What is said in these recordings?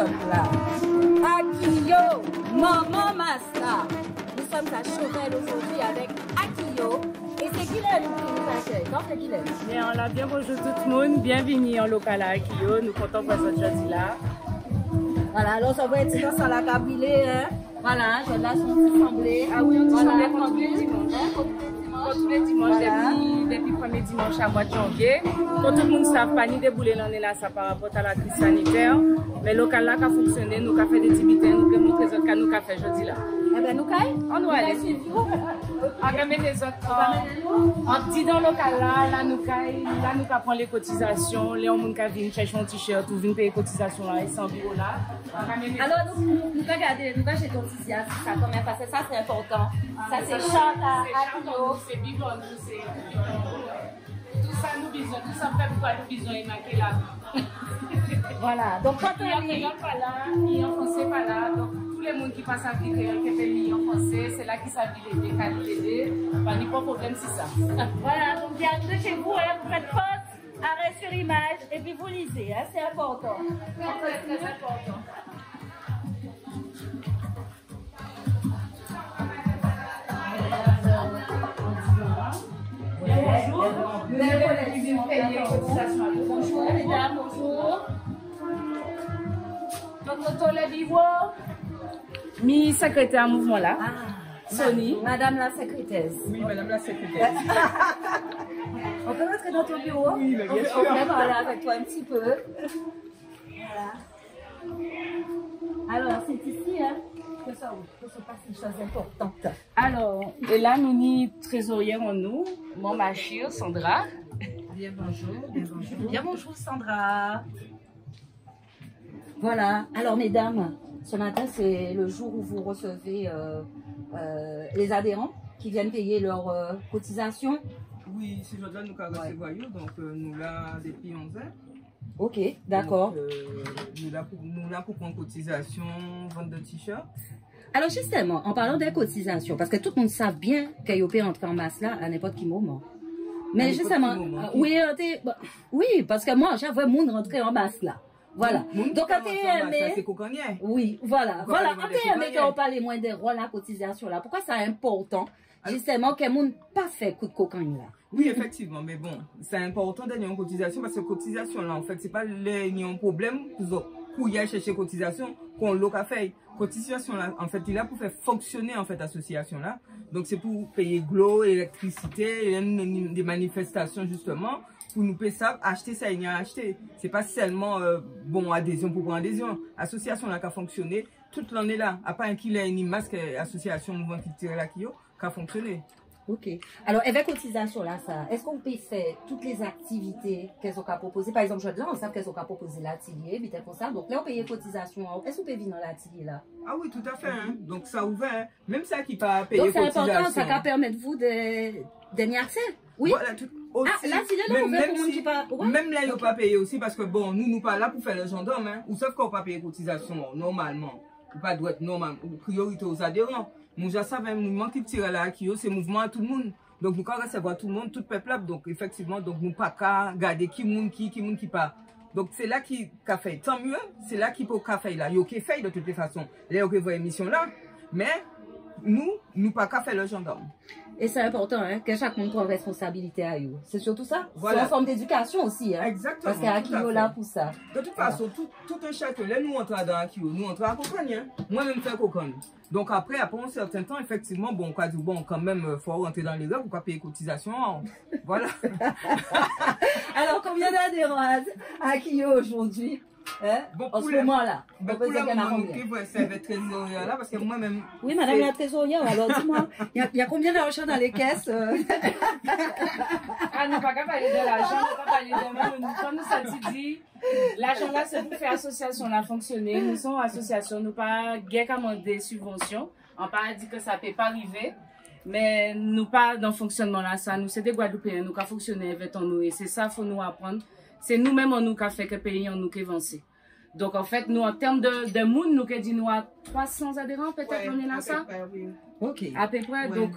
sommes là. Akiyo, Maman Massa. Nous sommes à Chauvel aujourd'hui avec Akiyo. Et c'est Guylaine qui nous accueille. Non, c'est Guylaine. Bien, on a bien bonjour tout le monde. Bienvenue en local à Akiyo. Nous comptons pour cette jeudi là. Voilà, alors ça va être dans la cabrillée, hein. Voilà, je laisse on semblé. Ah oui, on dit voilà, comme tous les dimanches. Comme tous les dimanches, voilà. Depuis le premier dimanche à mois de janvier. Quand tout le monde ne savent pas ni débouler l'année là, ça par rapport à la crise sanitaire. Mais le local là qui a fonctionné, nous avons fait des activités, nous avons montré ce que nous avons fait jeudi là. Eh bien, nous on doit aller. On va mettre les autres. On dit dans le local là, nous avons les cotisations. Les gens qui viennent chercher un t-shirt ou viennent payer les cotisations là, ils sont bureau là. Alors, nous regardons, nous achetons ton t-shirt, ça quand même, parce que ça c'est important. Ça c'est Chanta, Akiyo. C'est bidon, c'est tout ça nous besoin, tout ça fait pourquoi nous besoin de marquer là. Voilà, donc quand on est pas là, ni en français pas là, donc tous les gens qui passent à Victor, qui fait ni en français, c'est là qu'ils savent l'aider, qu'à l'aider, pas de problème c'est ça. Voilà, donc bienvenue chez vous, hein, vous faites pause, arrêt sur image, et puis vous lisez, hein, c'est important. C'est très important. Bonjour, mesdames, bonjour. Notre mi secrétaire mouvement là. Sony. Madame la secrétaire. Oui, madame la secrétaire. On peut rentrer dans ton bureau? Oui, mais bien sûr. On peut parler avec toi un petit peu. Voilà. Alors, c'est ici, hein, que ça se passe des choses importantes. Alors, et là, nous ni trésorière en nous, mon machir, Sandra. Bien bonjour, bien bonjour. Bien bonjour, Sandra. Voilà. Alors, mesdames, ce matin, c'est le jour où vous recevez les adhérents qui viennent payer leurs cotisations. Oui, ce jour-là, nous avons recevoir, donc nous là depuis 11 heures. Ok, d'accord. Nous là pour prendre cotisation, vendre de t-shirts. Alors justement, en parlant des cotisations, parce que tout le monde sait bien qu'il peut entrer en masse là à n'importe quel moment. Mais justement, oui, parce que moi, j'avais mon rentrer en masse là. Voilà. Donc, quand tu aimé. C'est coconnier. Oui, voilà. Voilà. Quand tu aimé qu'on parle moins des rôles à cotisation là, pourquoi c'est important, justement, que monde pas fait coup de cocagne là? Oui, effectivement, mais bon, c'est important d'avoir une cotisation parce que cotisation là, en fait, c'est pas un problème pour y aller chercher cotisation qu'on l'a fait. Cotisation là, en fait, il est là pour faire fonctionner, en fait, l'association là. Donc, c'est pour payer l'eau, l'électricité, des manifestations, justement. Pour nous payer ça, acheter ça, il y a acheté. C'est pas seulement, bon, adhésion pour prendre adhésion. Association là qui a fonctionné toute l'année là. À part un qu'il ait une masque, association mouvement qui tire la qui a fonctionné. Ok. Alors, avec cotisation là, ça, est-ce qu'on peut faire toutes les activités qu'elles ont qu'à proposer? Par exemple, là, on sait qu'elles ont qu'à proposer l'atelier, vite comme ça. Donc là, on paye cotisation. Est-ce qu'on peut venir dans l'atelier là? Ah oui, tout à fait. Hein? Donc, ça ouvert. Hein? Même ça qui pas payer cotisation. Donc, c'est important, ça va permettre vous de accès. Oui. Voilà, tout, aussi, l'atelier là, ouvert pour monde qui pas. Ouais. Même là, ils n'ont pas payé aussi parce que bon, nous pas là pour faire le gendarme. Hein? Ou sauf qu'on pas payer cotisation normalement. Ou pas doit être normal. Ou priorité aux adhérents. Nous, je savais, nous manquons de tirer là, c'est mouvement à tout le monde. Donc, nous, quand recevoir tout le monde, tout le peuple, donc, effectivement, donc, nous, pas qu'à garder qui pas. Donc, c'est là qui a fait. Tant mieux, c'est là qui peut faire là. Il y a qui fait de toutes les façons. Là, il y a qui émission là. Mais, nous, pas qu'à faire le gendarme. Et c'est important, hein, que chaque monde prenne responsabilité à eux. C'est surtout ça. Voilà. C'est une forme d'éducation aussi, hein. Exactement. Parce qu'il y a Akiyo là pour ça. De toute façon, tout un chacun, là, nous entrons dans Akiyo, nous entrons à Cocagne, hein. Moi-même, fais Cocagne. Donc après un certain temps, effectivement, bon, quand même, faut rentrer dans les règles, pour pas payer cotisation. Voilà. Alors, combien d'adhérents à Akiyo aujourd'hui? Hein? Bon, en ce moment-là. Pour le moment, qui va servir trésorière là, parce que moi-même. Oui, madame la trésorière, alors dis-moi, il y a combien d'argent dans les caisses? Ah, nous pas qu'à parler de l'argent, nous pas parler de même. Comme nous ça dit, l'argent là, c'est pour faire association là fonctionner. Nous sommes association, nous pas guère commander subventions. On pas dit que ça peut pas arriver. Mais nous pas dans le fonctionnement là, ça. Nous, c'est des Guadeloupéens, nous qui fonctionner avec nous. Et c'est ça, faut nous apprendre. C'est nous-mêmes, nous qui fait que le pays, nous qui avancé. Donc, en fait, nous, en termes de monde, nous, qui dit nous à 300 adhérents, peut-être, on est là, ça? Ok. À peu près. Ouais. Donc,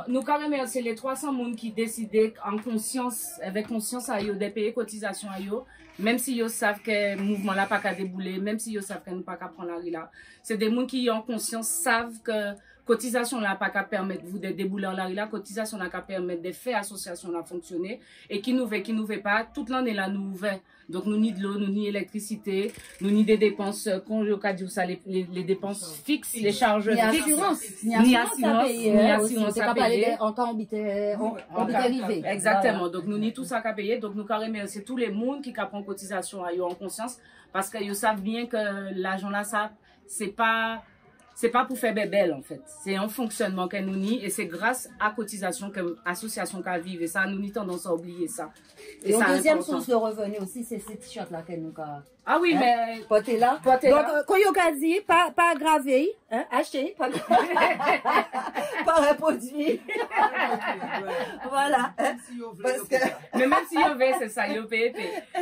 nous, quand même, c'est les 300 monde qui décident en conscience, avec conscience à eux, de payer cotisation à eux, même si ils savent que le mouvement là pas qu'à débouler, même si ils savent qu'ils n'ont pas qu'à prendre la rue là. C'est des gens qui, en conscience, savent que cotisation là pas qu'à permettre vous de débouler en la rue là, cotisation là qu'à permettre de faire association là fonctionner, et qui nous fait pas, toute l'année là, nous ouvert. Donc, nous ni de l'eau, nous ni électricité, nous ni des dépenses, quand je dis ça, les dépenses fixes, les charges fixes. Ni assurance à payer. Encore arrivé. Exactement. Donc, nous ni tout ça qu'à payer. Donc, nous carrément, c'est tous les monde qui prennent cotisation à eux en conscience, parce qu'ils savent bien que l'argent là, ça, c'est pas pour faire bébelle, en fait. C'est un fonctionnement que nous ni, et c'est grâce à cotisation que l'association qui vive. Et ça, nous ni tendance à oublier ça. Et une deuxième source de revenus aussi, c'est ces t-shirts là qu'elle nous a. Ah oui, mais. Portez là. Donc, quand il y a dit, pas gravé, hein, acheter, pas reproduit. Voilà. Mais même si vous veut, c'est ça, vous payez.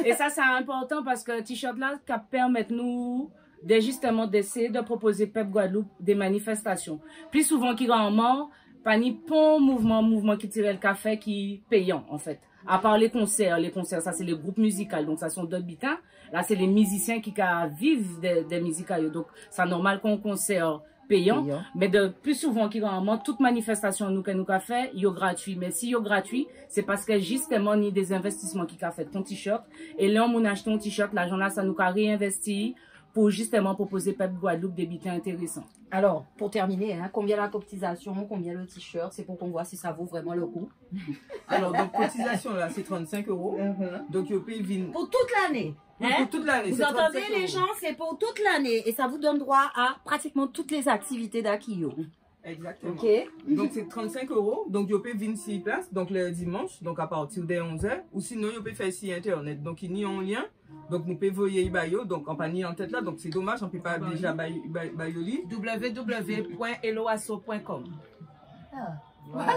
Et ça, c'est important parce que t-shirt là, qui permet nous de justement d'essayer de proposer Peuple Guadeloupe des manifestations. Plus souvent qu'il y a un mort, pas ni bon mouvement qui tire le café qui payant, en fait. À part les concerts, ça c'est les groupes musicaux, donc ça sont d'autres bitins. Là, c'est les musiciens qui vivent des musiques. Donc, c'est normal qu'on concert payant. Mais de plus souvent qu'il y a un moment, toute manifestation que nous avons fait, il y a gratuit. Mais si il y a gratuit, c'est parce que justement, il y a des investissements qui ont fait ton t-shirt. Et là, on a acheté un t-shirt, l'argent là, ça nous a réinvesti pour justement proposer Peuple Guadeloupe des bitins intéressants. Alors, pour terminer, hein, combien la cotisation, combien le t-shirt, c'est pour qu'on voit si ça vaut vraiment le coup. Alors, donc, cotisation là, c'est 35 €. Donc, vous payez pour toute l'année. Hein? Pour toute l'année. Vous entendez les gens, c'est pour toute l'année. Et ça vous donne droit à pratiquement toutes les activités d'Akio. Exactement. Okay. Donc, c'est 35 €. Donc, vous pouvez 26 places, donc le dimanche, donc à partir des 11 h. Ou sinon, vous pouvez faire sur Internet. Donc, il y a un lien. Donc, nous pouvons voyer Ibayo. Donc, on pas ni en tête là. Donc, c'est dommage, on ne peut pas déjà Bayoli. www.eloasso.com. Ah. Voilà.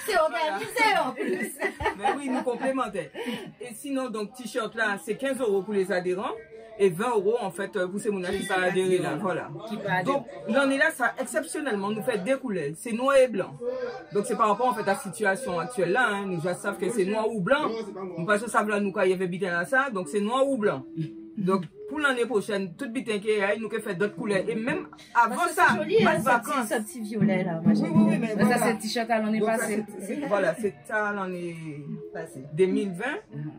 C'est organisé en plus. Mais oui, nous complémentaires. Et sinon, donc, t-shirt là, c'est 15 € pour les adhérents. Et 20 € en fait pour ces mounas qui pas adhérer là, voilà. Donc l'année là, ça exceptionnellement nous fait des couleurs, c'est noir et blanc. Donc c'est par rapport en fait à la situation actuelle là, hein. Nous savons que c'est noir ou blanc. Nous pas savons là nous quand il y avait bitin là ça, donc c'est noir ou blanc. Donc pour l'année prochaine, toute bitin qui est nous fait d'autres couleurs et même avant ça, pas de vacances. Ce petit violet là, oui, mais ça c'est le t-shirt à l'année passée. Voilà, c'est ça l'année passée 2020.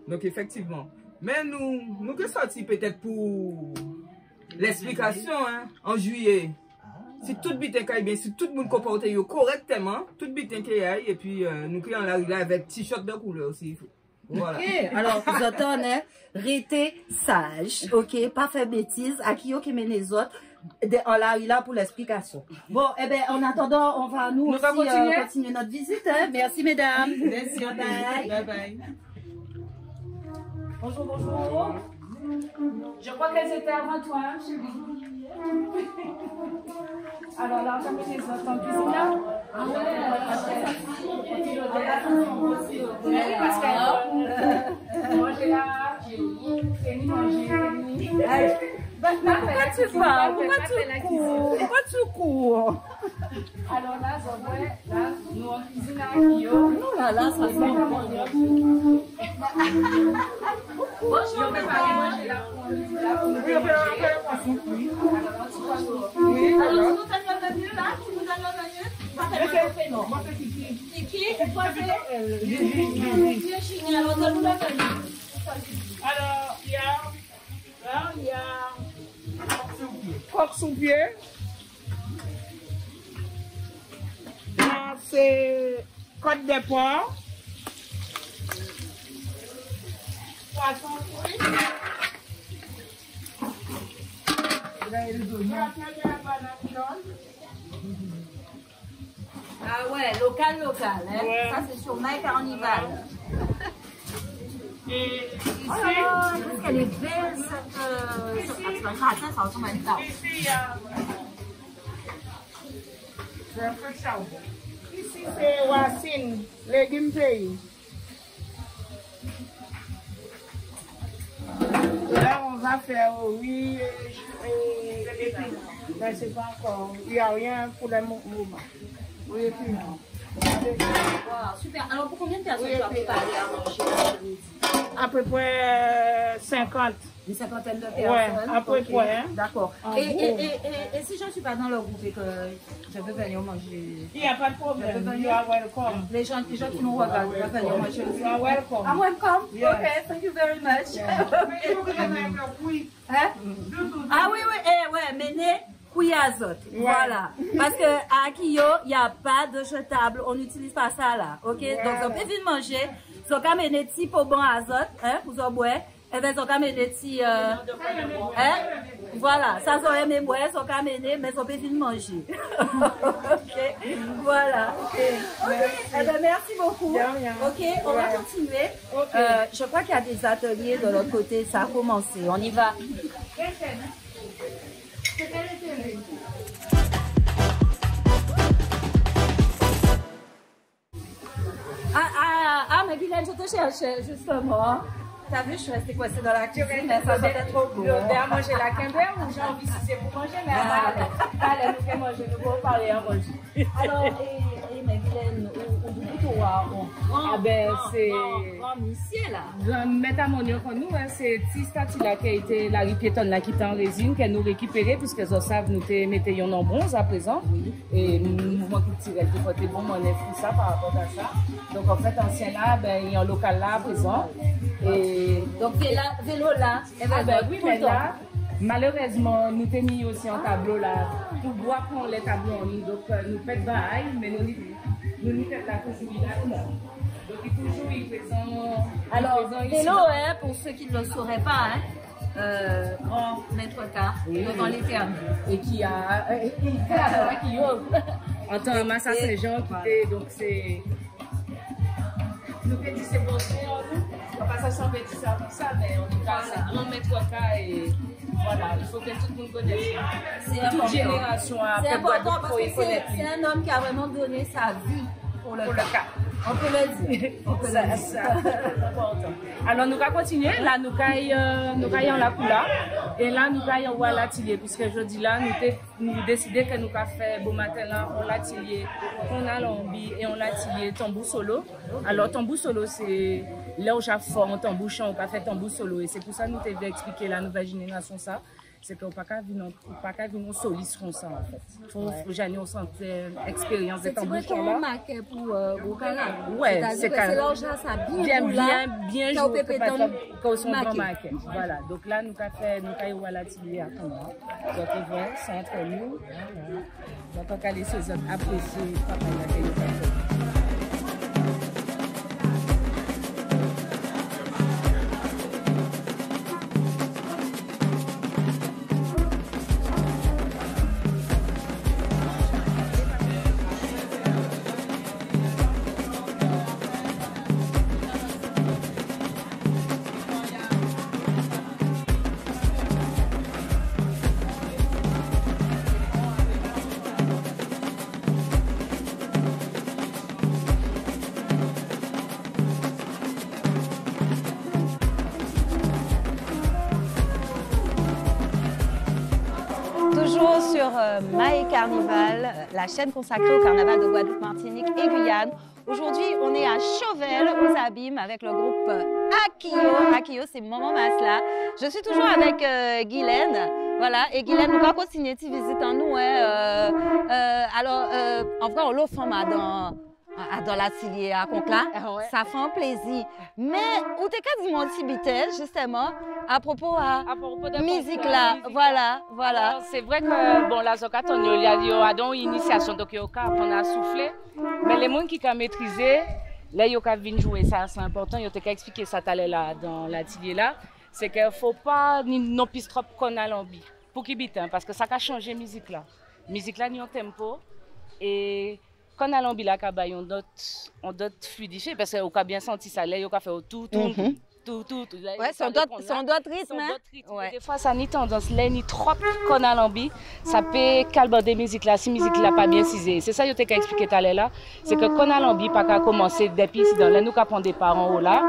Donc effectivement. Mais nous sommes sortis peut-être pour l'explication hein, en juillet. Si tout bitin qui bien, si tout le monde comporte correctement, tout bitin qui aille, et puis nous créons la rue là avec t-shirt de couleur aussi. Voilà. Okay. Alors, vous entendez, restez sage, ok, pas faire bêtises, à qui qui mène les autres. On l'a eu là pour l'explication. Bon, eh ben, en attendant, on va nous aussi continuer notre visite. Hein. Merci, mesdames. Merci. Bye bye. Bye bye. Bonjour, bonjour. Je crois qu'elles étaient avant toi, hein, chérie. Alors là, on les autres en cuisine là. Ah ouais, parce que moi j'ai là, c'est ni manger, ni. Pourquoi tu parles? Pourquoi tu cours? Alors là, là, nous en cuisine à Guillaume. Non, là, ça se met. Bonjour, on peut pas manger là. Oui, on peut oui, alors nous allons venir là, nous allons venir. Moi, c'est Kiki. Et toi, c'est Alors, il y a coq sous pied. Là, c'est côte de porc. Poisson frit. Ah ouais, local, hein? Ouais. Ça c'est sur My Carnival. Et ici, Qu'est-ce qu'elle est belle cette gratin, ça ressemble à une tarte. ici, il y a un peu de charbon. Ici, c'est Racine, légumes pays. Là, on va faire oui et puis, mais c'est pas encore. Il n'y a rien pour le moment. Oui, et puis non. Wow, super. Alors, pour combien de personnes tu as préparé à manger? À peu près 50. Une cinquantaine de personnes? Ouais, à peu près. Hein. D'accord. Et si je ne suis pas dans le groupe et que je veux venir manger? Il n'y a pas de problème. You are welcome. Les gens qui nous regardent veulent venir manger aussi? You are welcome. I'm welcome. Yes. Okay, thank you very much. Oui. Hein? Ah oui, ouais, Méné, Kouyazot. Voilà. Parce que à Akiyo, il n'y a pas de jetable. On n'utilise pas ça là. Ok? Donc, on peut venir manger. So, quand on est petit pour bon azot, hein, pour ça boire, et bien, so, quand on est petit, hein, voilà, ça, so, aimé boire, so, quand on est, mais on peut venir manger. Ok? Voilà. Ok. Eh bien, merci beaucoup. Ok, on va continuer. Je crois qu'il y a des ateliers de l'autre côté, ça a commencé. On y va. Mais Guylaine, je te cherchais justement. T'as vu, je suis restée coincée dans la cuisine, mais ça sentait trop bon. À manger la quimber ou j'ai envie si c'est pour manger, mais allez, nous faisons manger, nous pouvons parler à manger. Alors, mais Guylaine, au bout Ah ben, c'est... grand monsieur là. Mettre à mon pour nous, c'est petit statut là qui a été la rue piétonne là qui est en résine, qu'elle nous récupérer, puisque les savent nous mettons en bronze à présent. Et mouvement culturel qui porte bon, on est fou ça par rapport à ça. Donc en fait, ancien là, ben, il y a un local là à présent. Et donc vélo là, oui, mais là, malheureusement, nous avons mis aussi un tableau là pour boire pour les tableaux en ligne. Donc nous faisons bail, mais nous faisons la possibilité. Donc il présent. Alors vélo, hein, pour ceux qui ne le sauraient pas, hein, grand maître K devant l'éternel et qui a qui en tant que Massa Saint-Jean qui était donc c'est nous fait c'est bon on va pas s'en mettre ça comme ça mais en tout cas c'est grand maître K et voilà il faut que tout le monde connaisse c'est toute génération c'est important parce que c'est un homme qui a vraiment donné sa vie pour le cas. On peut le dire. C'est important. Alors, nous allons continuer. Là, nous allons la couleur. Et là, nous allons voir l'atelier. Puisque je dis là, nous décidons que nous allons faire beau matin là, on l'atelier. On a l'ambi et on l'atelier tambour solo. Alors, tambour solo, c'est là où j'ai fort en tambour chant, on va faire tambour solo. Et c'est pour ça que nous t'avons expliqué la nouvelle génération ça. C'est qu'on ne peut pas venir soliste comme ça en fait. Il faut jamais on sente expérience de tambour chant là. C'est pour Bokala. Ouais, c'est là ça bien joué quand son grand maquette. Voilà. Donc là nous avons fait l'atelier à Kanda. Donc voilà, c'est entre nous. Donc on va laisser les autres apprécier papa la Toujours sur My Carnival, la chaîne consacrée au carnaval de Guadeloupe, Martinique et Guyane. Aujourd'hui, on est à Chauvel, aux Abîmes, avec le groupe Akiyo. Akiyo, c'est Maman Masla. Je suis toujours avec Guylaine. Voilà, et Guylaine, nous allons continuer de visiter en nous. Alors, en vrai, on l'offre dans l'atelier à Concla. Ça fait un plaisir. Mais, où t'es qu'à dire mon petit bitel, justement, à propos de musique là, voilà. C'est vrai que bon la zokat il y a une initiation donc il y a apprendre à souffler mais les gens qui ont maîtrisé là il y a venir jouer ça c'est important il y a qu'à expliquer ça t'allais là dans l'atelier là c'est qu'il faut pas ni non plus trop qu'on a l'envie pour qu'il bite parce que ça a changé musique là ni en tempo et quand on a l'envie là on doit fluidifier parce qu'on a bien senti ça là il y a fait tout Ouais, son d'autres rythmes. Ouais. Des fois, ça ni tendance, là, ni trop qu'on a l'envie, ça peut calbander musique là, si musique là pas bien cisée. C'est ça que je t'ai expliqué tout à l'heure là, c'est que qu'on a l'envie, pas qu'à commencer depuis ici dans là, nous qu'à prendre des parents haut là,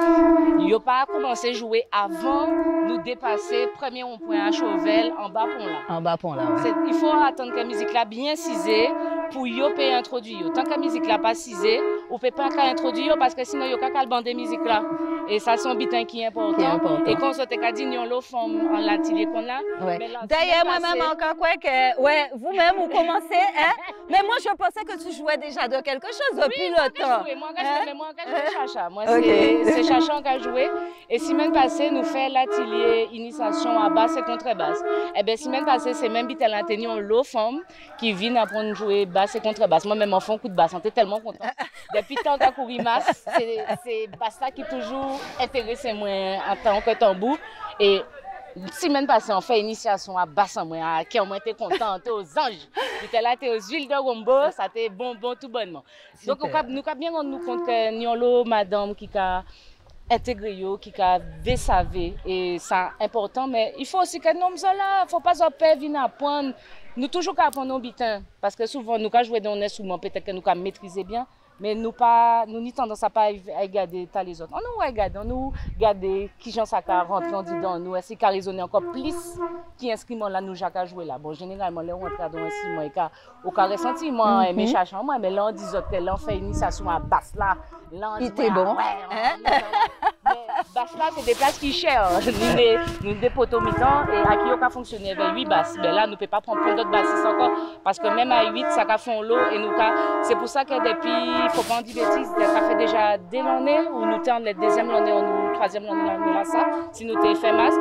il a pas commencé à jouer avant nous dépasser premier rond-point à Chauvel en bas pont là. En bas pont là, ouais. Il faut attendre que la musique là bien cisée pour yo peut introduire. Tant que la musique là pas cisée, on peut pas introduire parce que sinon yo qu'à calbander musique là. Et ça c'est un bitin qui est important. Et quand on s'est dit nous l'eau forme en l'atelier qu'on a. Ouais. D'ailleurs moi-même encore quoi que ouais, vous-même vous commencez hein. Mais moi je pensais que tu jouais déjà de quelque chose depuis le temps. Moi je jouais Chacha. Moi c'est Chacha qui a joué et semaine passée nous fait l'atelier initiation à basse et contrebasse. Et bien semaine passée c'est même bitin là tenions l'eau forme qui vient apprendre à jouer basse et contrebasse. Moi même enfant coup de basse, on était tellement content. Depuis tant qu'à courir masse, c'est basse là qui toujours intéressé moi en tant que tambour et semaine passée on fait initiation à basse moi qui on était content aux anges j'étais là aux huiles de rombo ça était bon tout bonnement donc nous avons bien rendu compte que nous madame qui a intégré qui a désavé et ça important mais il faut aussi que nous là faut pas peur venir apprendre nous toujours qu'à apprendre nos bitins parce que souvent nous quand jouer dans un instrument peut-être que nous qu'à maîtriser bien. Mais nous ni tendance à pas regarder les autres. On nous regarder qui j'en ça rentre dans nous, est-ce qu'il a raisonné encore plus qui instrument là nous Jacques a joué là. Bon généralement les rentre dans un instrument et au cas ressenti moi mes chachans moi mais là on dit autres que là on fait initiation à basse là il était bon. Basse là c'est des places qui chères. Nous des poteaux mi-temps et à qui on a fonctionné avec 8 basses. Ben là nous peut pas prendre d'autres bassistes encore parce que même à 8 ça a fait l'eau et nous c'est pour ça que depuis faut pas en dire bêtises, ça fait déjà dès l'année où nous sommes le deuxième l'année ou nous troisième l'année là ça si nous t'ai fait masse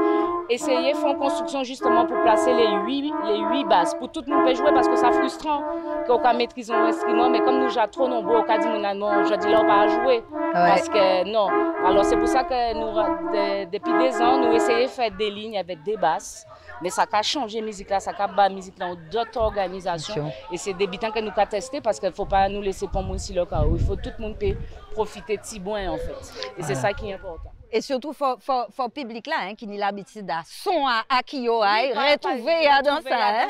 essayer faire une construction justement pour placer les 8 basses pour tout le monde peut jouer parce que ça frustrant qu'on peut maîtriser un instrument mais comme nous j'ai trop nombreux au cas dit non je dis là on pas jouer parce que non alors c'est pour ça que nous depuis 2 ans nous essayons de faire des lignes avec des basses mais ça a changé la musique là, ça a bas musique dans d'autres organisations et c'est des bitans que nous avons testé parce qu'il ne faut pas nous laisser pour mon silo il faut tout le monde profiter de Tibouin en fait et c'est ça qui est important. Et surtout faut public là qui n'a l'habitude à son à Kyo retrouver dans ça.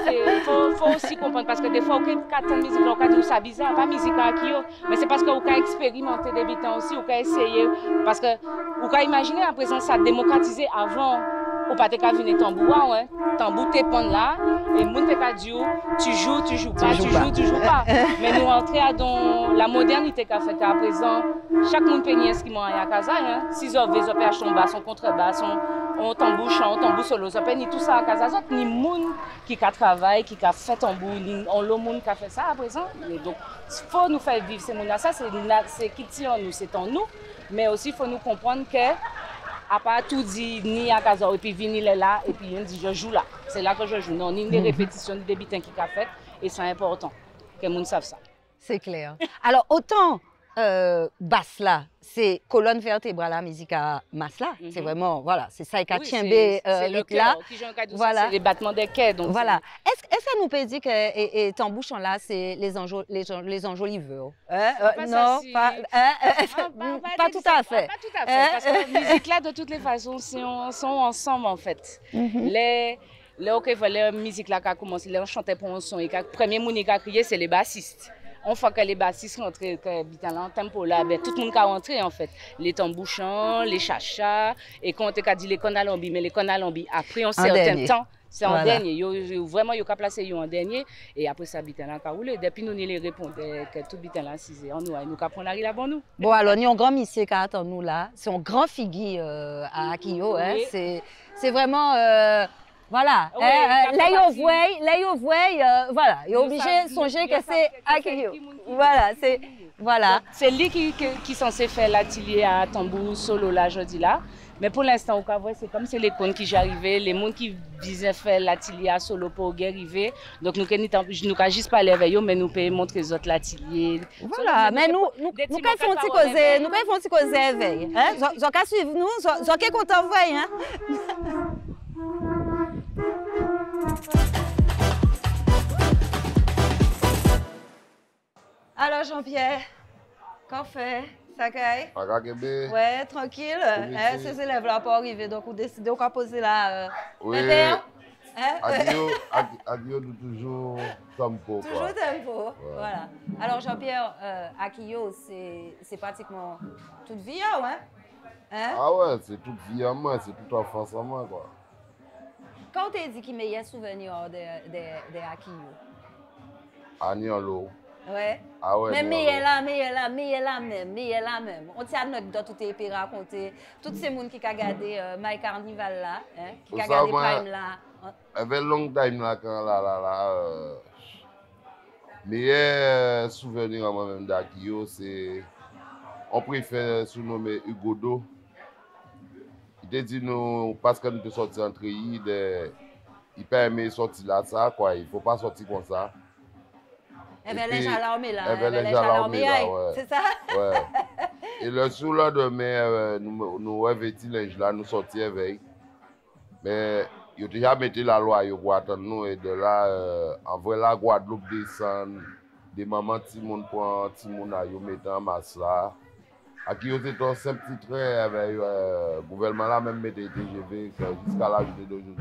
Il faut aussi comprendre parce que des fois quand on musique là on dit ça bizarre pas musique à Kyo mais c'est parce que on a expérimenté des bitans aussi on a essayé parce que on a imaginé à présent ça démocratisé avant. Ou pas qu'à venir tambour ouais tambour t'es pendre là et monde t'es dit tu joues pas mais nous entrer dans la modernité qu'a fait à présent chaque monde peut un instrument à casa hein si on veut acheter son basse son contrebasse on tambour chant tambour solo ça peut ni tout ça à casa ni monde qui a travaillé qui a fait tambour on le monde qui a fait ça à présent et donc faut nous faire vivre ces monde là ça c'est qui tient nous c'est en nous mais aussi faut nous comprendre que à pas tout dire ni à casa et puis venir là et puis on dit je joue là c'est là que je joue non ni des répétitions ni des bitins qui qu'a fait et c'est important que les gens savent ça c'est clair alors autant basse là c'est colonne vertébrale la musique à masse là c'est vraiment voilà c'est ça qui tient le cœur voilà c'est les battements des cœurs donc voilà est-ce que nous peut dire que et tambouchon là c'est les enjoliveurs non pas tout à fait parce que la musique là de toutes les façons sont ensemble en fait les OK la musique là qui a commencé les chantait pour un son et le premier monde qui a crié c'est les bassistes. On voit que les bassistes rentrent dans le tempo là, ben, tout le monde a rentré en fait. Les tambouchants, les chachas, et quand on a dit les conalambi, mais les conalambi après un certain temps, c'est en dernier. Vraiment, il a placé en dernier, et après ça, bitan là a roulé. Depuis nous, les répondons que tout bitan là, c'est en nous, nous avons la là nous. Bon, alors, il y a un grand monsieur qui attend nous là, c'est un grand figure à Akio, hein. C'est vraiment. Voilà, là vous voyez, voilà, il est obligé de songer que c'est Akio. Voilà, c'est voilà. C'est lui qui est censé faire l'atelier à tambour solo là jeudi là. Mais pour l'instant, au Cavois, c'est comme c'est les cons qui j'arrivais, les gens qui disaient faire l'atelier à solo pour arriver. Donc nous n'avons juste pas les veillons, mais nous pouvons montrer les autres l'atelier. Voilà, mais nous pouvons faire un petit causer, nous pouvons faire un petit causer veille. Vous avez suivre nous, vous avez content voyer, hein. Alors Jean-Pierre, qu'en fait? Ça caille? Ouais, tranquille. Ces élèves-là pas arriver, donc vous décidez de poser là. Oui. Akio toujours tempo. Toujours tempo, ouais. Voilà. Alors Jean-Pierre, Akio, c'est pratiquement toute vie, ouais? Hein? Ah ouais, c'est toute vie à moi, c'est toute enfance à moi, quoi. Quand tu as dit qu'il meilleur souvenir de Akio? À Niolo. Ouais. Ah ouais. Mais meilleur là même. On t'a anecdote tout est raconté. Tous ces gens qui ont regardé My Carnival là, hein, qui ont regardé Prime là. Avec long time là, quand meilleur souvenir à moi-même d'Akio, c'est. On préfère se nommer Hugo. Il te dit nous, parce que nous sommes sortis entre eux, il permet sortir là, ça, quoi. Il ne faut pas sortir comme ça. Eh bien, les gens l'armée là. C'est ça? Ouais. Et le sous-lendemain, nous revêtis les là, nous sortis éveil. Mais il a déjà mis la loi pour attendre nous. Et de là, en vrai, la Guadeloupe descend. Des mamans, Timon prend, Timon a mis en masse là. Akio, c'est un simple petit trait avec le gouvernement là, même mettre des TGV jusqu'à l'âge d'aujourd'hui.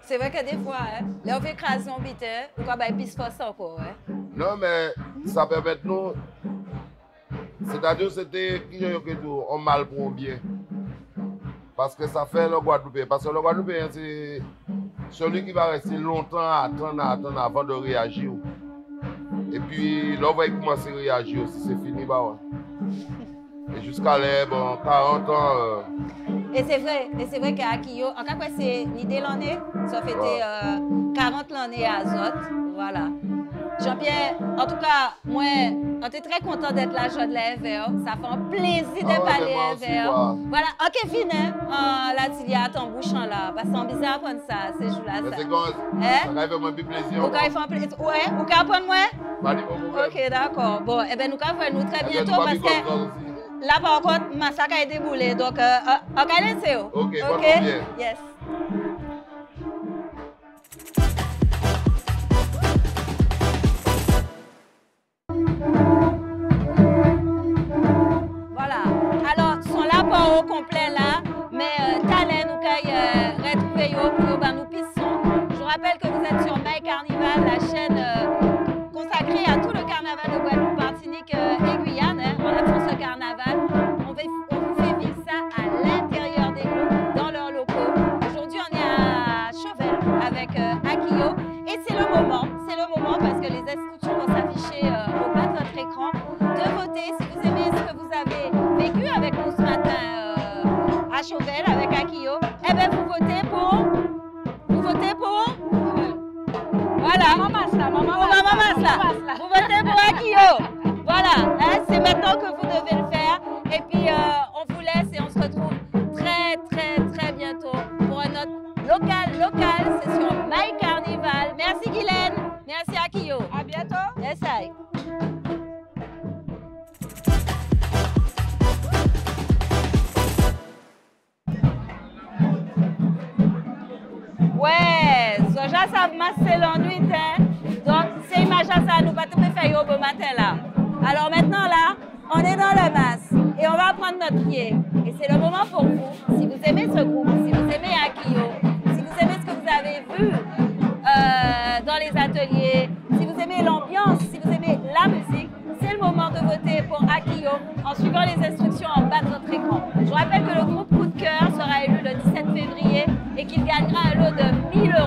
C'est vrai que des fois, hein, là, on fait écraser son bite, on va faire plus force encore. Hein. Non, mais ça permet nous. C'est-à-dire c'était on mal pour un bien. Parce que ça fait le Guadeloupéen. Parce que le Guadeloupéen, c'est celui qui va rester longtemps à attendre avant de réagir. Et puis, là, on va commencer à réagir aussi, c'est fini. Bah, ouais. Et jusqu'à là, bon, 40 ans. Et c'est vrai qu'à Akio, en cas c'est l'idée l'année, ça fait 40 l'année à Azot. Voilà. Jean-Pierre, en tout cas, moi, on est très content d'être là, Jean de l'Ever. Ça fait un plaisir de parler à Ever. Voilà, ok, fini. Là, il y a ton bouchon là. Parce que c'est bizarre prendre ça, ces jours-là. Mais c'est quoi? Ça va faire un peu plaisir. Vous pouvez faire plaisir. Ouais, vous pouvez apprendre moi? Ok, d'accord. Bon, eh bien, nous allons voir nous très bientôt parce que. Là, par contre, ma sac a déboulé. Donc, organisez-vous. Ok, yes. Voilà. Alors, sont là pas au complet là, mais talent nous caille retrouver pour nous pissons. Je vous rappelle que vous êtes sur My Carnival, la chaîne consacrée à tout le carnaval de Guadeloupe, Martinique et Guyane. Hein. On a ce carnaval. On vous fait vivre ça à l'intérieur des groupes, dans leurs locaux. Aujourd'hui, on est à Chauvel avec Akio. Et c'est le moment parce que les instructions vont s'afficher au bas de votre écran, de voter si vous aimez ce que vous avez vécu avec nous ce matin à Chauvel avec Akio. Eh bien, vous votez pour... Voilà. Maman Masla. Vous votez pour Akio. Voilà, hein, c'est maintenant que vous devez le faire. Et puis, on vous laisse et on se retrouve très bientôt pour un autre local. C'est sur My Carnival. Merci Guylaine. Merci Akio. À bientôt. Yes, I. Ouais, Zoja savent masser l'ennui, hein. Donc, c'est image à ça, nous pas tout faire au bon matin là. Alors maintenant là, on est dans le mas et on va prendre notre pied. Et c'est le moment pour vous, si vous aimez ce groupe, si vous aimez Akio, si vous aimez ce que vous avez vu dans les ateliers, si vous aimez l'ambiance, si vous aimez la musique, c'est le moment de voter pour Akio en suivant les instructions en bas de votre écran. Je vous rappelle que le groupe Coup de cœur sera élu le 17 février et qu'il gagnera un lot de 1 000 €.